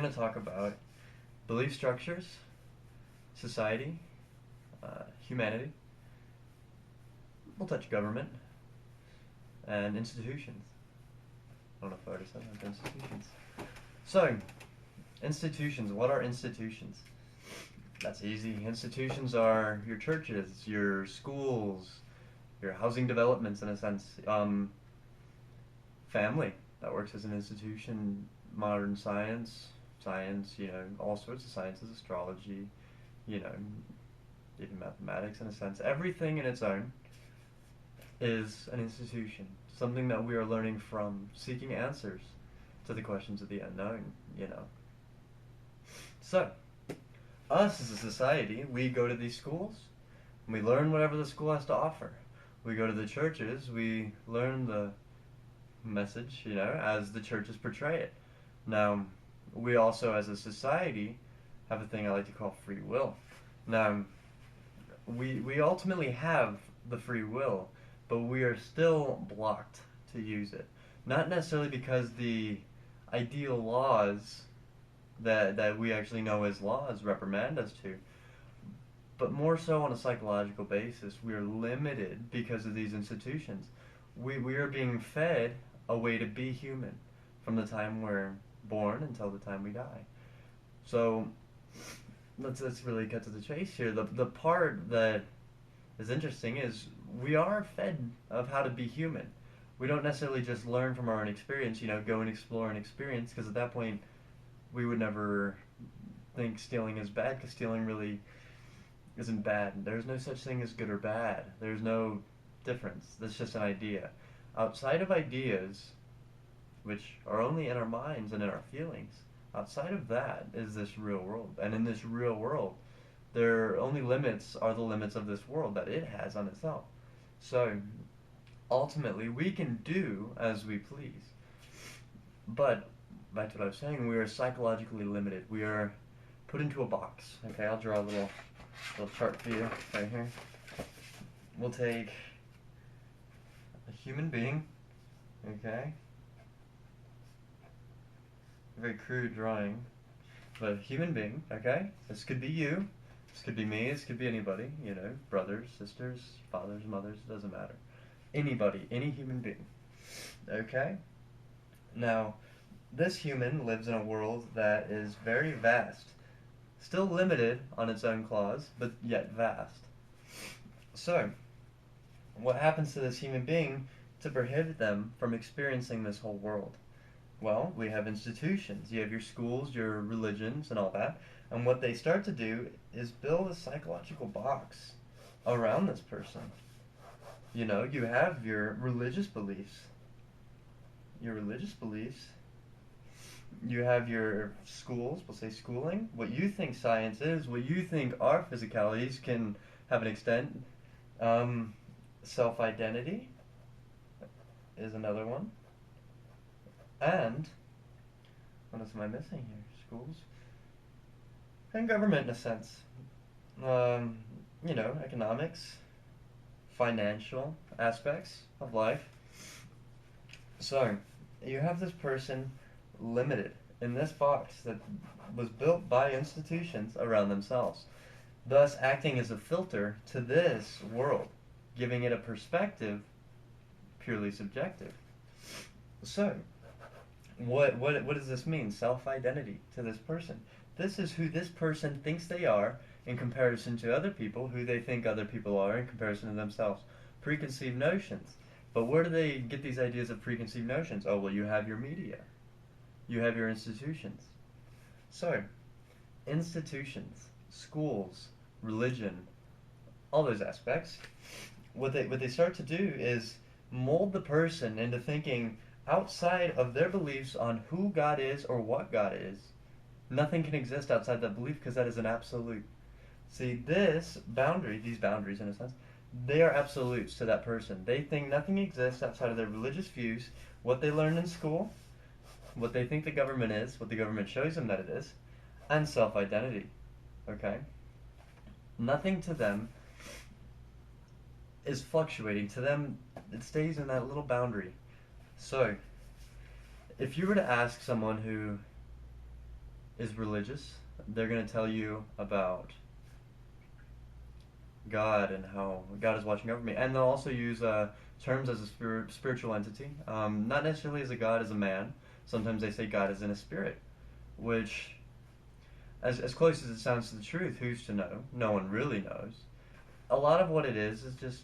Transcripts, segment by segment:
going to talk about belief structures, society, humanity. We'll touch government and institutions. I don't know if I already said that, institutions. So, institutions. What are institutions? That's easy. Institutions are your churches, your schools, your housing developments in a sense. Family, that works as an institution. Modern science, all sorts of sciences, astrology, even mathematics in a sense. Everything in its own is an institution. Something that we are learning from, seeking answers to the questions of the unknown, So, us as a society, we go to these schools, and we learn whatever the school has to offer. We go to the churches, we learn the message, as the churches portray it. Now, we also, as a society, have a thing I like to call free will. Now, we ultimately have the free will, but we are still blocked to use it. Not necessarily because the ideal laws that we actually know as laws reprimand us to, but more so on a psychological basis. We are limited because of these institutions. We are being fed a way to be human from the time we're born until the time we die. So let's really cut to the chase here. The part that is interesting is we are fed of how to be human. We don't necessarily just learn from our own experience, go and explore and experience, because at that point we would never think stealing is bad, because stealing really isn't bad. There's no such thing as good or bad. There's no difference. That's just an idea. Outside of ideas, which are only in our minds and in our feelings, outside of that is this real world. And in this real world, their only limits are the limits of this world that it has on itself. So, ultimately, we can do as we please. But, back to what I was saying, we are psychologically limited. We are put into a box. Okay, I'll draw a little chart for you right here. We'll take a human being, okay? A very crude drawing, but a human being, okay? This could be you, this could be me, this could be anybody, brothers, sisters, fathers, mothers, it doesn't matter. Anybody, any human being, okay? Now, this human lives in a world that is very vast, still limited on its own claws, but yet vast. So, what happens to this human being to prohibit them from experiencing this whole world? Well, we have institutions. You have your schools, your religions, and all that. And what they start to do is build a psychological box around this person. You have your religious beliefs. You have your schools, we'll say schooling, what you think science is, what you think our physicalities can have an extent. Self-identity is another one. And, what else am I missing here? Schools. And government in a sense. Economics, financial aspects of life. So, you have this person limited in this box that was built by institutions around themselves, thus acting as a filter to this world, giving it a perspective purely subjective. So, what does this mean? Self-identity to this person. This is who this person thinks they are in comparison to other people, who they think other people are in comparison to themselves. Preconceived notions. But where do they get these ideas of preconceived notions? Oh, well, you have your media. You have your institutions. So, institutions, schools, religion, all those aspects, what they start to do is mold the person into thinking outside of their beliefs on who God is or what God is. Nothing can exist outside that belief, because that is an absolute. See, these boundaries in a sense, they are absolutes to that person. They think nothing exists outside of their religious views, what they learned in school, what they think the government is, what the government shows them that it is, and self-identity. Okay? Nothing to them is fluctuating. To them, it stays in that little boundary. So, if you were to ask someone who is religious. They're going to tell you about God and how God is watching over me. And they'll also use terms as a spiritual entity. Not necessarily as a God, as a man. Sometimes they say God is in a spirit, which, as close as it sounds to the truth, who's to know? No one really knows. A lot of what it is just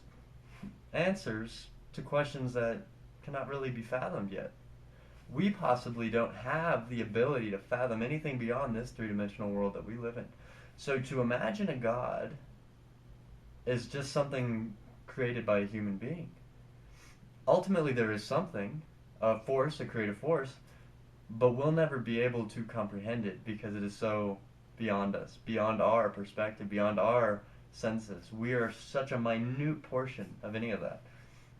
answers to questions that cannot really be fathomed yet. We possibly don't have the ability to fathom anything beyond this three-dimensional world that we live in. So to imagine a God is just something created by a human being. Ultimately, there is something, a force, a creative force, but we'll never be able to comprehend it because it is so beyond us, beyond our perspective, beyond our senses. We are such a minute portion of any of that.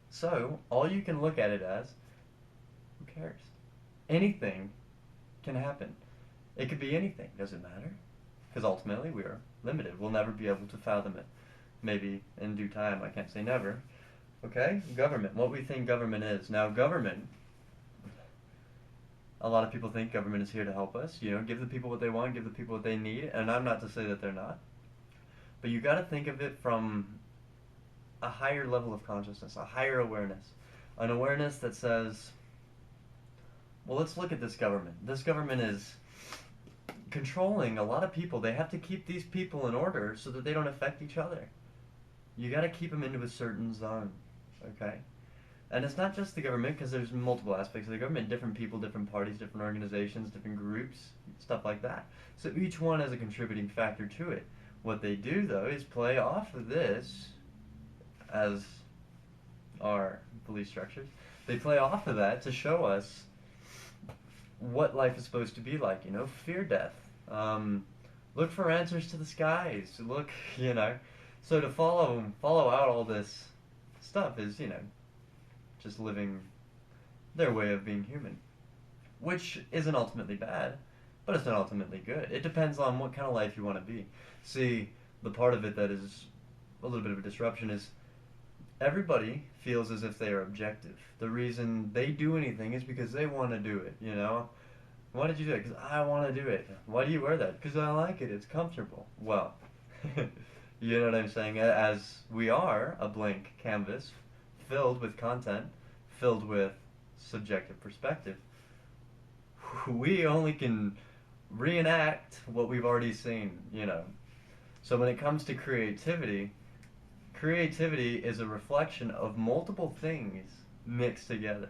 So, all you can look at it as, who cares? Anything can happen. It could be anything, doesn't matter. Because ultimately we are limited. We'll never be able to fathom it. Maybe in due time, I can't say never. Okay? Government. What we think government is. Now, government, a lot of people think government is here to help us. You know, give the people what they want, give the people what they need. And I'm not to say that they're not. But you got to think of it from a higher level of consciousness, a higher awareness. An awareness that says, well, let's look at this government. This government is controlling a lot of people. They have to keep these people in order so that they don't affect each other. You got to keep them into a certain zone, okay? And it's not just the government, because there's multiple aspects of the government, different people, different parties, different organizations, different groups, stuff like that. So each one has a contributing factor to it. What they do, though, is play off of this as our belief structures. They play off of that to show us what life is supposed to be like, you know, fear death. Look for answers to the skies. Look, you know. So to follow out all this stuff is, you know, just living their way of being human. Which isn't ultimately bad, but it's not ultimately good. It depends on what kind of life you want to be. See, the part of it that is a little bit of a disruption is everybody feels as if they are objective. The reason they do anything is because they want to do it, you know? Why did you do it? Because I want to do it. Why do you wear that? Because I like it. It's comfortable. Well, you know what I'm saying? As we are a blank canvas filled with content, filled with subjective perspective, we only can reenact what we've already seen, you know? So when it comes to creativity is a reflection of multiple things mixed together.